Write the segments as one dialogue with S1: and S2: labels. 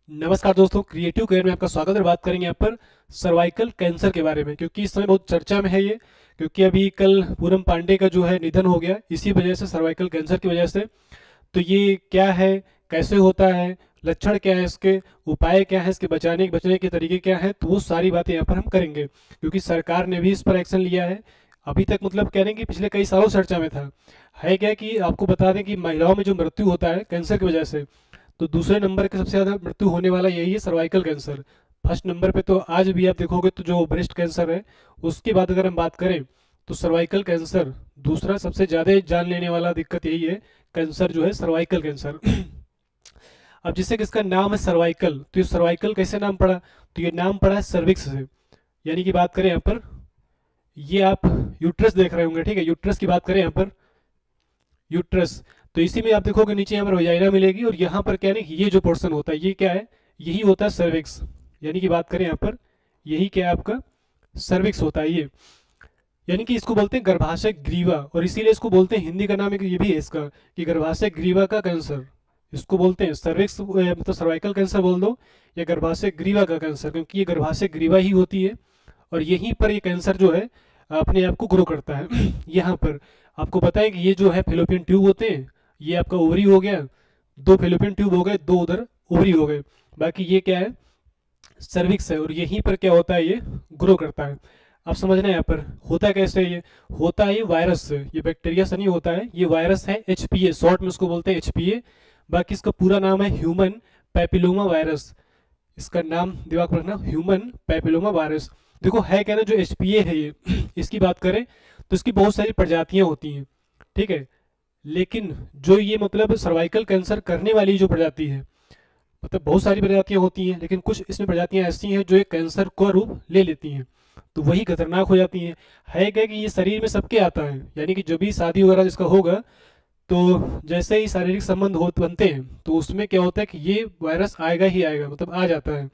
S1: नमस्कार दोस्तों, creative care में आपका स्वागत है। बात करेंगे यहाँ पर सर्वाइकल कैंसर के बारे में, क्योंकि इस समय बहुत चर्चा में है ये। क्योंकि अभी कल पूनम पांडे का जो है निधन हो गया, इसी वजह से, सर्वाइकल कैंसर की वजह से। तो ये क्या है, कैसे होता है, लक्षण क्या है इसके, उपाय क्या है, इसके बचने के तरीके क्या है, तो वो सारी बातें यहाँ पर हम करेंगे। क्योंकि सरकार ने भी इस पर एक्शन लिया है। अभी तक मतलब कह रहे हैं कि पिछले कई सालों से चर्चा में था। है क्या कि आपको बता दें कि महिलाओं में जो मृत्यु होता है कैंसर की वजह से, तो दूसरे नंबर के सबसे ज़्यादा मृत्यु होने वाला यही है, सर्वाइकल कैंसर। फर्स्ट नंबर पे तो आज भी आप देखोगे तो जो ब्रेस्ट कैंसर है, उसके बाद अगर हम बात करें तो सर्वाइकल कैंसर दूसरा सबसे ज़्यादा जान लेने वाला दिक्कत यही है, कैंसर जो है सर्वाइकल कैंसर। अब जिससे कि इसका नाम है सर्वाइकल, तो ये सर्वाइकल कैसे नाम पड़ा, तो ये नाम पड़ा है सर्विक्स से। यानी कि बात करें यहाँ पर, ये आप यूट्रस देख रहे होंगे, ठीक है, यूट्रस की बात करें यहाँ पर, यूट्रस। तो इसी में आप देखोगे नीचे यहाँ पर वजाइना मिलेगी, और यहाँ पर क्या है कि ये जो पोर्शन होता है ये क्या है, यही होता है सर्विक्स। यानी कि बात करें यहाँ पर, यही क्या है आपका सर्विक्स होता है ये। यानी कि इसको बोलते हैं गर्भाशय ग्रीवा, और इसीलिए इसको बोलते हैं, हिंदी का नाम एक ये भी है इसका, कि गर्भाशय ग्रीवा का कैंसर। इसको बोलते हैं सर्विक्स, मतलब सर्वाइकल कैंसर बोल दो, या गर्भाशय ग्रीवा का कैंसर, क्योंकि ये गर्भाशय ग्रीवा ही होती है। और यहीं पर ये कैंसर जो है अपने आप को ग्रो करता है। यहाँ पर आपको बताएं कि ये जो है फेलोपियन ट्यूब होते हैं, ये आपका ओवरी हो गया, दो फेलोपियन ट्यूब हो गए, दो उधर ओवरी हो गए। बाकी ये क्या है, सर्विक्स है, और यहीं पर क्या होता है, ये ग्रो करता है। आप समझना है यहाँ पर होता कैसे है, ये होता है ये वायरस से, ये बैक्टीरिया से नहीं होता है, ये वायरस है एचपीए, शॉर्ट में उसको बोलते हैं एचपीए। बाकी इसका पूरा नाम है ह्यूमन पैपिलोमा वायरस। इसका नाम दिमाग में रखना, ह्यूमन पैपिलोमा वायरस। देखो है क्या ना, जो एचपीए है ये, इसकी बात करें तो इसकी बहुत सारी प्रजातियां होती हैं, ठीक है। लेकिन जो ये मतलब सर्वाइकल कैंसर करने वाली जो प्रजाति है, मतलब बहुत सारी प्रजातियां होती हैं, लेकिन कुछ इसमें प्रजातियां ऐसी हैं जो एक कैंसर का रूप ले लेती हैं, तो वही खतरनाक हो जाती हैं। है क्या कि ये शरीर में सबके आता है, यानी कि जो भी शादी वगैरह जिसका होगा, तो जैसे ही शारीरिक संबंध हो बनते हैं, तो उसमें क्या होता है कि ये वायरस आएगा ही आएगा, मतलब आ जाता है।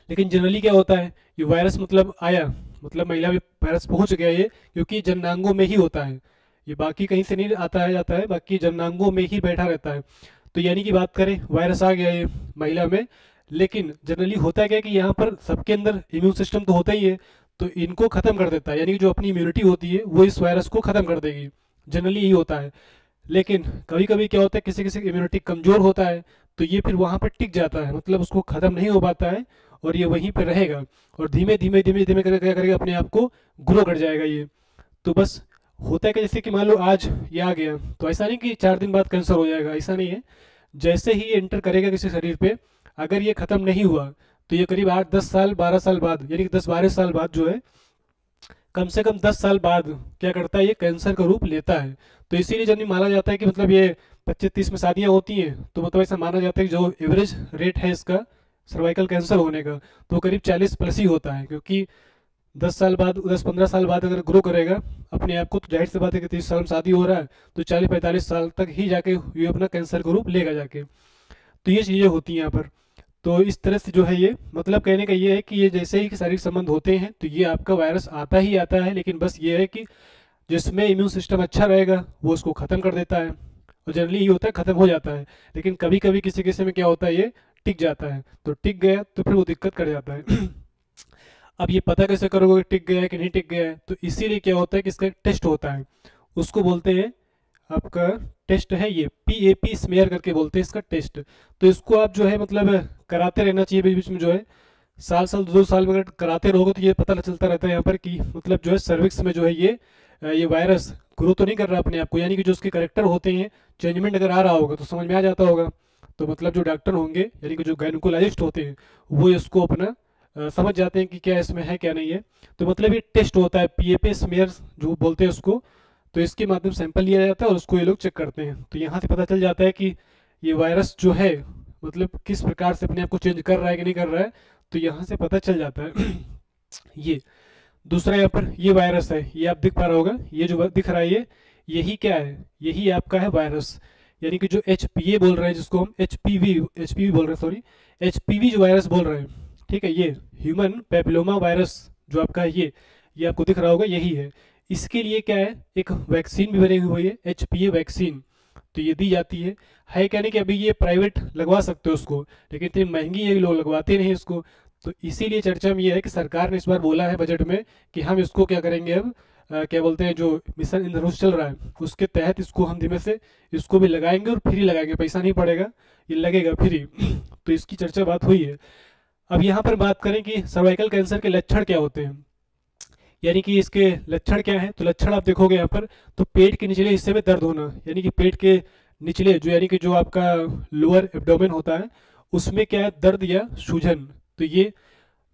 S1: लेकिन जनरली क्या होता है, ये वायरस मतलब आया, मतलब महिला में वायरस पहुंच गया ये, क्योंकि जननांगों में ही होता है, ये बाकी कहीं से नहीं आता है जाता है, बाकी जननांगों में ही बैठा रहता है। तो यानी कि बात करें, वायरस आ गया ये महिला में, लेकिन जनरली होता क्या है कि यहाँ पर सबके अंदर इम्यून सिस्टम तो होता ही है, तो इनको खत्म कर देता है, यानी कि जो अपनी इम्यूनिटी होती है वो इस वायरस को खत्म कर देगी। जनरली यही होता है। लेकिन कभी कभी क्या होता है, किसी किसी की इम्यूनिटी कमजोर होता है, तो ये फिर वहां पर टिक जाता है, मतलब उसको खत्म नहीं हो पाता है, और ये वहीं पर रहेगा, और धीमे धीमे धीमे धीमे करके क्या करेगा, अपने आप को ग्रो कर जाएगा ये। तो बस होता है कि जैसे कि मान लो आज ये आ गया, तो ऐसा नहीं कि 4 दिन बाद कैंसर हो जाएगा, ऐसा नहीं है। जैसे ही ये एंटर करेगा किसी शरीर पे, अगर ये खत्म नहीं हुआ, तो ये करीब 8-10 साल 12 साल बाद, यानी कि 10-12 साल बाद जो है, कम से कम 10 साल बाद क्या करता है, ये कैंसर का रूप लेता है। तो इसीलिए जब माना जाता है कि मतलब ये 25-30 में शादियां होती हैं, तो मतलब ऐसा माना जाता है कि जो एवरेज रेट है इसका सर्वाइकल कैंसर होने का, तो करीब 40+ ही होता है। क्योंकि 10 साल बाद, 10-15 साल बाद अगर ग्रो करेगा अपने आप को, तो जाहिर सी बात है कि 30 साल में शादी हो रहा है, तो 40-45 साल तक ही जाके ये अपना कैंसर का रूप लेगा जाके। तो ये चीज़ें होती हैं यहाँ पर। तो इस तरह से जो है ये, मतलब कहने का ये है कि ये जैसे ही शारीरिक संबंध होते हैं, तो ये आपका वायरस आता ही आता है, लेकिन बस ये है कि जिसमें इम्यून सिस्टम अच्छा रहेगा वो उसको ख़त्म कर देता है, और जनरली ये होता है ख़त्म हो जाता है। लेकिन कभी कभी किसी किसी में क्या होता है, ये टिक जाता है, तो टिक गया तो फिर वो दिक्कत कर जाता है। अब ये पता कैसे करोगे कि टिक गया है कि नहीं टिक गया है, तो इसीलिए क्या होता है कि इसका एक टेस्ट होता है, उसको बोलते हैं आपका टेस्ट है ये, पीएपी स्मेयर करके बोलते हैं इसका टेस्ट। तो इसको आप जो है मतलब कराते रहना चाहिए बीच बीच में, जो है साल साल 2-2 साल में अगर कराते रहोगे, तो ये पता चलता रहता है यहाँ पर कि मतलब जो है सर्विक्स में जो है ये वायरस ग्रो तो नहीं कर रहा अपने आप को, यानी कि जो उसके करेक्टर होते हैं, चेंजमेंट अगर आ रहा होगा तो समझ में आ जाता होगा। तो मतलब जो डॉक्टर होंगे, यानी कि जो गायनोकोलॉजिस्ट होते हैं, वो इसको अपना समझ जाते हैं कि क्या इसमें है क्या नहीं है। तो मतलब ये टेस्ट होता है, पीएपी स्मेयर जो बोलते हैं उसको। तो इसके माध्यम से सैंपल लिया जाता है, और उसको ये लोग चेक करते हैं, तो यहाँ से पता चल जाता है कि ये वायरस जो है मतलब किस प्रकार से अपने आप को चेंज कर रहा है कि नहीं कर रहा है, तो यहाँ से पता चल जाता है। ये दूसरा यहाँ पर ये वायरस है, ये आप दिख पा रहा होगा, ये जो दिख रहा है ये, यही क्या है, यही आपका है वायरस। यानी कि जो एचपीए बोल रहे हैं, जिसको हम एचपीवी एचपीवी बोल रहे हैं, सॉरी, एचपीवी जो वायरस बोल रहे हैं, ठीक है, ये ह्यूमन पैपिलोमा वायरस जो आपका है ये आपको दिख रहा होगा, यही है। इसके लिए क्या है, एक वैक्सीन भी बनी हुई है, एचपीए वैक्सीन। तो ये दी जाती है क्या नहीं कि अभी ये प्राइवेट लगवा सकते हो उसको, लेकिन इतनी महंगी ये लोग लगवाते नहीं इसको। तो इसीलिए चर्चा में ये है कि सरकार ने इस बार बोला है बजट में कि हम इसको क्या करेंगे अब, क्या बोलते हैं, जो मिशन इंद्रधनुष चल रहा है उसके तहत इसको हम धीमे से इसको भी लगाएंगे और फ्री लगाएंगे, पैसा नहीं पड़ेगा, ये लगेगा फ्री। तो इसकी चर्चा बात हुई है। अब यहाँ पर बात करें कि सर्वाइकल कैंसर के लक्षण क्या होते हैं, यानी कि इसके लक्षण क्या हैं। तो लक्षण आप देखोगे यहाँ पर, तो पेट के निचले हिस्से में दर्द होना, यानी कि पेट के निचले जो यानी कि जो आपका लोअर एब्डोमेन होता है उसमें क्या है, दर्द या सूजन। तो ये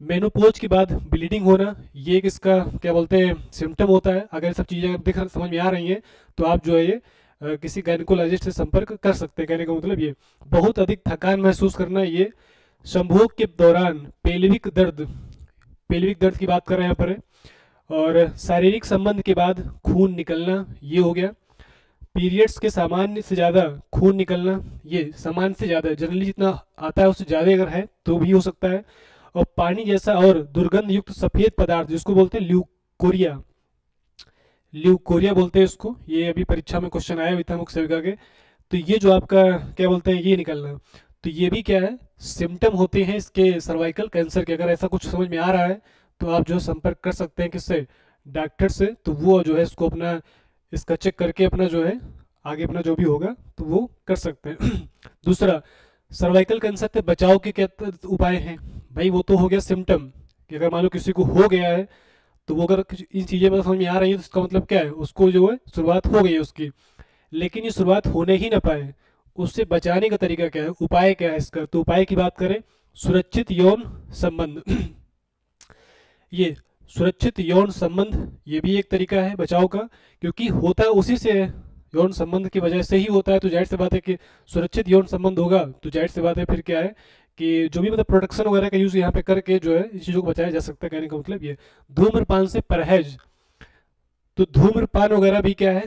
S1: मेनोपोज के बाद ब्लीडिंग होना, ये एक इसका क्या बोलते हैं सिम्टम होता है। अगर सब चीज़ें दिख समझ में आ रही हैं तो आप जो है ये किसी गायनिकोलॉजिस्ट से संपर्क कर सकते हैं। कहने का मतलब ये बहुत अधिक थकान महसूस करना, ये संभोग के दौरान पेल्विक दर्द की बात कर रहे हैं यहाँ पर है। और शारीरिक संबंध के बाद खून निकलना, ये हो गया। पीरियड्स के सामान्य से ज़्यादा खून निकलना, ये सामान्य से ज़्यादा, जनरली जितना आता है उससे ज़्यादा अगर है तो भी हो सकता है। और पानी जैसा और दुर्गंध युक्त सफ़ेद पदार्थ जिसको बोलते हैं ल्यूकोरिया बोलते हैं इसको, ये अभी परीक्षा में क्वेश्चन आया हुआ था मुख्य सेविका के। तो ये जो आपका क्या बोलते हैं ये निकलना, तो ये भी क्या है, सिम्टम होते हैं इसके सर्वाइकल कैंसर के। अगर ऐसा कुछ समझ में आ रहा है तो आप जो संपर्क कर सकते हैं किससे, डॉक्टर से। तो वो जो है इसको अपना इसका चेक करके अपना जो है आगे अपना जो भी होगा तो वो कर सकते हैं। दूसरा, सर्वाइकल कैंसर से बचाव के क्या उपाय हैं भाई, वो तो हो गया सिम्टम कि अगर मान लो किसी को हो गया है तो वो अगर इन चीज़ें में समझ में आ रही है तो इसका मतलब क्या है, उसको जो है शुरुआत हो गई है उसकी। लेकिन ये शुरुआत होने ही ना पाए, उससे बचाने का तरीका क्या है, उपाय क्या है इसका। तो उपाय की बात करें, सुरक्षित यौन संबंध ये सुरक्षित यौन संबंध ये भी एक तरीका है बचाव का, क्योंकि होता उसी से है, यौन संबंध की वजह से ही होता है। तो जाहिर सी बात है कि सुरक्षित यौन संबंध होगा तो जाहिर सी बात है फिर क्या है कि जो भी मतलब प्रोटेक्शन वगैरह का यूज़ यहाँ पे करके जो है इस चीज़ों को बचाया जा सकता है। कहने का मतलब ये धूम्रपान से परहेज, तो धूम्रपान वगैरह भी क्या है,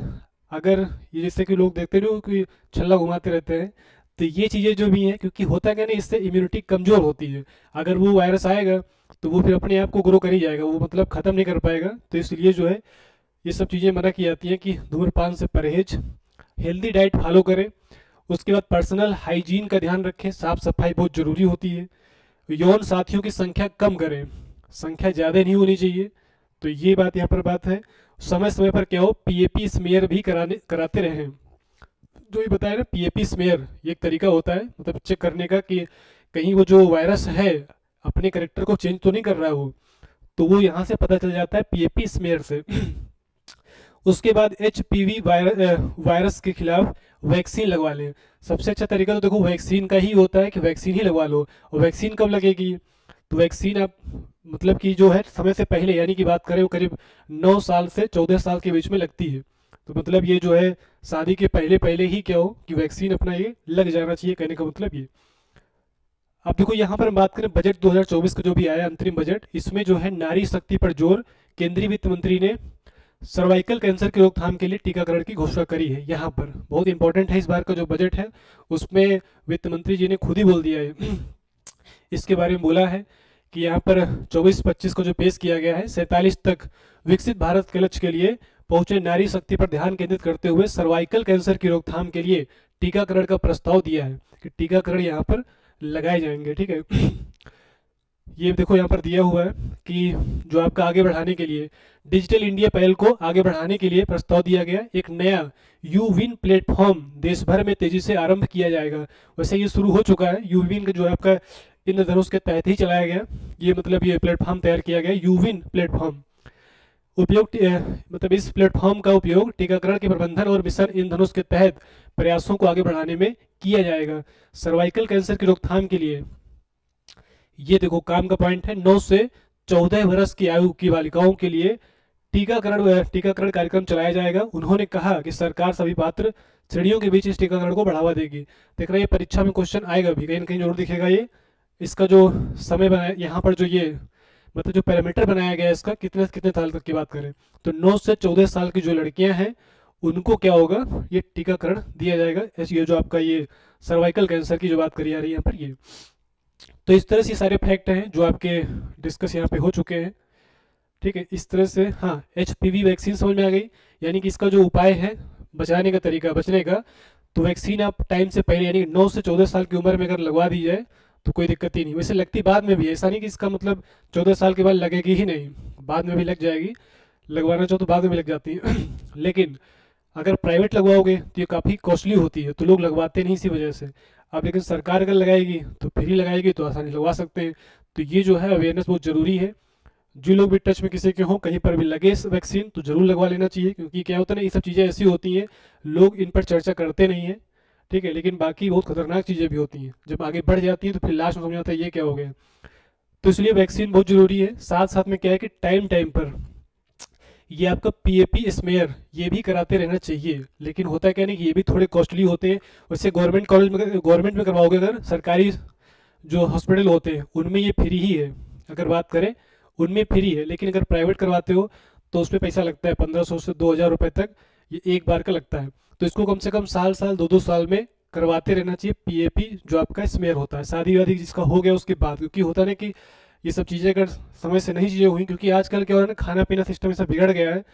S1: अगर ये जैसे कि लोग देखते हो कि छल्ला घुमाते रहते हैं, तो ये चीज़ें जो भी हैं, क्योंकि होता क्या नहीं, इससे इम्यूनिटी कमज़ोर होती है। अगर वो वायरस आएगा तो वो फिर अपने आप को ग्रो कर ही जाएगा, वो मतलब ख़त्म नहीं कर पाएगा। तो इसलिए जो है ये सब चीज़ें मना की जाती हैं कि धूम्रपान से परहेज, हेल्दी डाइट फॉलो करें। उसके बाद पर्सनल हाइजीन का ध्यान रखें, साफ सफाई बहुत ज़रूरी होती है। यौन साथियों की संख्या कम करें, संख्या ज़्यादा नहीं होनी चाहिए। तो ये बात यहाँ पर बात है। समय समय पर क्या हो, पीएपी स्मेयर भी कराते रहें। जो ये बताया ना, पीएपी स्मेयर ये एक तरीका होता है मतलब चेक करने का कि कहीं वो जो वायरस है अपने करेक्टर को चेंज तो नहीं कर रहा है वो, तो वो यहाँ से पता चल जाता है पीएपी स्मेयर से। उसके बाद एचपीवी वायरस के खिलाफ वैक्सीन लगवा लें। सबसे अच्छा तरीका तो देखो वैक्सीन का ही होता है कि वैक्सीन ही लगवा लो। और वैक्सीन कब लगेगी, तो वैक्सीन आप मतलब कि जो है समय से पहले, यानी कि बात करें वो करीब 9 साल से 14 साल के बीच में लगती है। तो मतलब ये जो है शादी के पहले पहले ही क्या हो कि वैक्सीन अपना ये लग जाना चाहिए, कहने का मतलब ये। अब देखो यहाँ पर हम बात करें बजट 2024 का जो भी आया अंतरिम बजट, इसमें जो है नारी शक्ति पर जोर। केंद्रीय वित्त मंत्री ने सर्वाइकल कैंसर की रोकथाम के लिए टीकाकरण की घोषणा करी है। यहाँ पर बहुत इंपॉर्टेंट है, इस बार का जो बजट है उसमें वित्त मंत्री जी ने खुद ही बोल दिया है इसके बारे में बोला है कि यहाँ पर 24-25 को जो पेश किया गया है, 47 तक विकसित भारत के लक्ष्य के लिए पहुंचे नारी शक्ति पर ध्यान केंद्रित करते हुए सर्वाइकल कैंसर की रोकथाम के लिए टीकाकरण का प्रस्ताव दिया है कि टीकाकरण यहाँ पर लगाए जाएंगे। ठीक है, ये देखो यहाँ पर दिया हुआ है कि जो आपका आगे बढ़ाने के लिए डिजिटल इंडिया पहल को आगे बढ़ाने के लिए प्रस्ताव दिया गया। एक नया यूविन प्लेटफॉर्म देश भर में तेजी से आरंभ किया जाएगा। वैसे ये शुरू हो चुका है, यूविन का जो है आपका इंद्रधनुष के तहत ही चलाया गया, ये मतलब ये प्लेटफॉर्म तैयार किया गया यूविन प्लेटफॉर्म। उपयोग मतलब इस प्लेटफॉर्म का उपयोग टीकाकरण के प्रबंधन और मिशन इंद्रधनुष के तहत प्रयासों को आगे बढ़ाने में किया जाएगा। सर्वाइकल कैंसर की रोकथाम के लिए ये देखो काम का पॉइंट है, 9 से 14 वर्ष की आयु की बालिकाओं के लिए टीकाकरण कार्यक्रम चलाया जाएगा। उन्होंने कहा कि सरकार सभी पात्र श्रेणियों के बीच इस टीकाकरण को बढ़ावा देगी। देख रहे हैं परीक्षा में क्वेश्चन आएगा भी, कहीं ना कहीं जरूर दिखेगा ये। इसका जो समय बनाया यहाँ पर जो ये मतलब जो पैरामीटर बनाया गया है इसका, कितने कितने साल तक की बात करें तो 9 से 14 साल की जो लड़कियां हैं उनको क्या होगा, ये टीकाकरण दिया जाएगा। ऐसे ये जो आपका ये सर्वाइकल कैंसर की जो बात करी जा रही है यहाँ पर ये। तो इस तरह से सारे फैक्ट हैं जो आपके डिस्कस यहाँ पे हो चुके हैं। ठीक है, इस तरह से हाँ एचपीवी वैक्सीन समझ में आ गई, यानी कि इसका जो उपाय है बचाने का तरीका बचने का, तो वैक्सीन आप टाइम से पहले यानी 9 से 14 साल की उम्र में अगर लगवा दी जाए तो कोई दिक्कत ही नहीं। वैसे लगती बाद में भी, ऐसा नहीं कि इसका मतलब 14 साल के बाद लगेगी ही नहीं, बाद में भी लग जाएगी, लगवाना चाहो तो बाद में भी लग जाती है लेकिन अगर प्राइवेट लगवाओगे तो ये काफ़ी कॉस्टली होती है, तो लोग लगवाते नहीं इसी वजह से। अब लेकिन सरकार अगर लगाएगी तो फ्री लगाएगी तो आसानी लगवा सकते हैं। तो ये जो है अवेयरनेस बहुत ज़रूरी है। जो लोग भी टच में किसी के हों, कहीं पर भी लगे वैक्सीन तो ज़रूर लगवा लेना चाहिए, क्योंकि क्या होता है ना, ये सब चीज़ें ऐसी होती हैं लोग इन पर चर्चा करते नहीं हैं, ठीक है, लेकिन बाकी बहुत खतरनाक चीज़ें भी होती हैं। जब आगे बढ़ जाती हैं तो फिर लास्ट में समझ आता है ये क्या हो गया। तो इसलिए वैक्सीन बहुत ज़रूरी है। साथ साथ में क्या है कि टाइम टाइम पर ये आपका पीएपी स्मेयर ये भी कराते रहना चाहिए। लेकिन होता है क्या नहीं कि ये भी थोड़े कॉस्टली होते हैं। वैसे गवर्नमेंट कॉलेज में, गवर्नमेंट में करवाओगे, अगर सरकारी जो हॉस्पिटल होते हैं उनमें ये फ्री ही है, अगर बात करें उनमें फ्री है। लेकिन अगर प्राइवेट करवाते हो तो उसमें पैसा लगता है 1500 से 2000 रुपये तक, ये एक बार का लगता है। तो इसको कम से कम साल साल 2-2 साल में करवाते रहना चाहिए पीएपी, जो आपका स्मेयर होता है शादी वादी जिसका हो गया उसके बाद। क्योंकि होता है ना कि ये सब चीज़ें अगर समय से नहीं चीज़ें हुई, क्योंकि आजकल क्या हो रहा है ना, खाना पीना सिस्टम ऐसा बिगड़ गया है,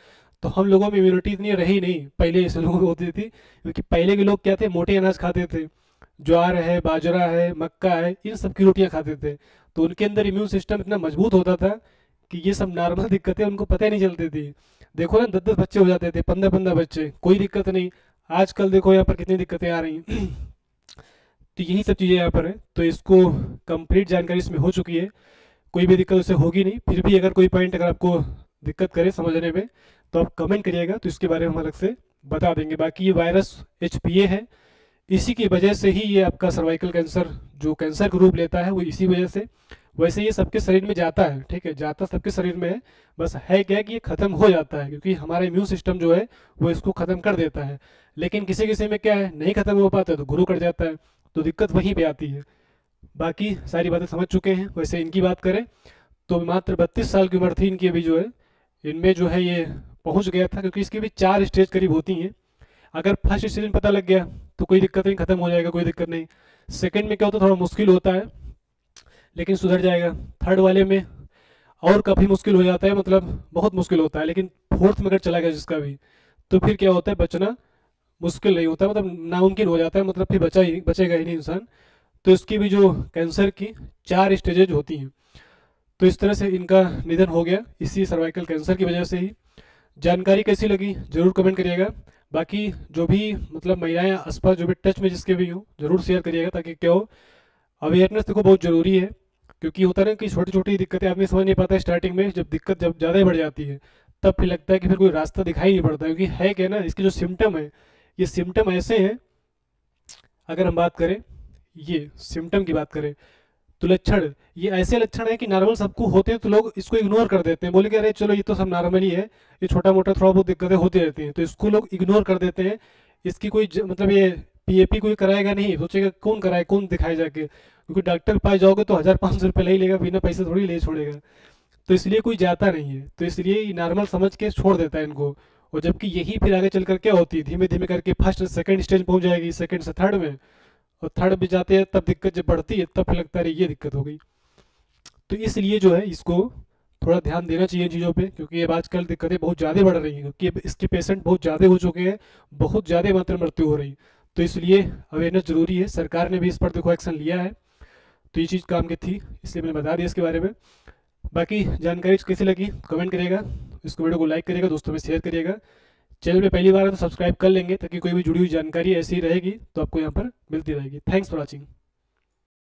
S1: तो हम लोगों में इम्यूनिटी इतनी रही नहीं पहले जैसे लोगों को होती थी। क्योंकि पहले के लोग क्या थे, मोटे अनाज खाते थे, ज्वार है, बाजरा है, मक्का है, इन सब की रोटियां खाते थे, तो उनके अंदर इम्यून सिस्टम इतना मजबूत होता था कि ये सब नॉर्मल दिक्कतें उनको पता ही नहीं चलती थी। देखो ना, 10-10 बच्चे हो जाते थे, 15-15 बच्चे, कोई दिक्कत नहीं। आजकल देखो यहाँ पर कितनी दिक्कतें आ रही हैं तो यही सब चीज़ें यहाँ पर है। तो इसको कंप्लीट जानकारी इसमें हो चुकी है, कोई भी दिक्कत उससे होगी नहीं। फिर भी अगर कोई पॉइंट अगर आपको दिक्कत करे समझने में तो आप कमेंट करिएगा, तो इसके बारे में हम अलग से बता देंगे। बाकी ये वायरस HPA है, इसी की वजह से ही ये आपका सर्वाइकल कैंसर जो कैंसर का रूप लेता है वो इसी वजह से। वैसे ये सबके शरीर में जाता है, ठीक है, जाता सबके शरीर में है, बस है क्या कि ये खत्म हो जाता है, क्योंकि हमारा इम्यून सिस्टम जो है वो इसको खत्म कर देता है। लेकिन किसी किसी में क्या है, नहीं खत्म हो पाता है तो गुरु कर जाता है, तो दिक्कत वहीं पे आती है। बाकी सारी बातें समझ चुके हैं। वैसे इनकी बात करें तो मात्र 32 साल की उम्र थी इनकी अभी जो है, इनमें जो है ये पहुंच गया था, क्योंकि इसकी भी 4 स्टेज करीब होती हैं। अगर फर्स्ट स्टेज में पता लग गया तो कोई दिक्कत नहीं, खत्म हो जाएगा, कोई दिक्कत नहीं। सेकंड में क्या होता है, थोड़ा मुश्किल होता है लेकिन सुधर जाएगा। थर्ड वाले में और काफ़ी मुश्किल हो जाता है, मतलब बहुत मुश्किल होता है। लेकिन फोर्थ में अगर चला गया जिसका भी, तो फिर क्या होता है, बचना मुश्किल नहीं होता, मतलब नामुमकिन हो जाता है, मतलब फिर बचेगा ही नहीं इंसान। तो इसकी भी जो कैंसर की 4 स्टेजेज होती हैं। तो इस तरह से इनका निधन हो गया इसी सर्वाइकल कैंसर की वजह से ही। जानकारी कैसी लगी ज़रूर कमेंट करिएगा। बाकी जो भी मतलब महिलाएं आसपास जो भी टच में जिसके भी हों ज़रूर शेयर करिएगा, ताकि क्या हो, अवेयरनेस देखो बहुत ज़रूरी है। क्योंकि होता है ना कि छोटी छोटी दिक्कतें आदमी समझ नहीं पाता है स्टार्टिंग में, जब दिक्कत जब ज़्यादा ही बढ़ जाती है तब फिर लगता है कि फिर कोई रास्ता दिखाई नहीं पड़ता। क्योंकि है क्या ना, इसके जो सिम्टम है, ये सिम्टम ऐसे हैं, अगर हम बात करें, ये सिम्टम की बात करें तो लक्षण ये ऐसे लक्षण है कि नॉर्मल सबको होते हैं, तो लोग इसको इग्नोर कर देते हैं, बोले कि अरे चलो ये तो सब नॉर्मल ही है, ये छोटा मोटा थोड़ा बहुत दिक्कतें होती रहती हैं, तो इसको लोग इग्नोर कर देते हैं। इसकी कोई मतलब ये पीएपी कोई कराएगा नहीं, सोचेगा कौन कराए, कौन दिखाए जाके, क्योंकि डॉक्टर के पास जाओगे तो 1500 रुपये ले ही लेगा, बिना पैसे थोड़ी ले छोड़ेगा। तो इसलिए कोई जाता नहीं है, तो इसलिए नॉर्मल समझ के छोड़ देता है इनको। और जबकि यही फिर आगे चल कर क्या होती है, धीमे धीमे करके फर्स्ट सेकंड स्टेज पहुंच जाएगी, सेकंड से थर्ड में, और थर्ड भी जाते हैं तब दिक्कत जब बढ़ती है तब फिर लगता है ये दिक्कत हो गई। तो इसलिए जो है इसको थोड़ा ध्यान देना चाहिए चीज़ों पे, क्योंकि अब आजकल दिक्कतें बहुत ज़्यादा बढ़ रही हैं, क्योंकि अब इसके पेशेंट बहुत ज़्यादा हो चुके हैं, बहुत ज़्यादा मात्रा में मृत्यु हो रही। तो इसलिए अवेयरनेस जरूरी है, सरकार ने भी इस पर देखो एक्शन लिया है। तो ये चीज़ काम की थी, इसलिए मैंने बता दिया इसके बारे में। बाकी जानकारी कैसी लगी कमेंट करिएगा, इसको वीडियो को लाइक करिएगा, दोस्तों में शेयर करिएगा। चैनल पे पहली बार है तो सब्सक्राइब कर लेंगे, ताकि कोई भी जुड़ी हुई जानकारी ऐसी रहेगी तो आपको यहाँ पर मिलती रहेगी। Thanks for watching.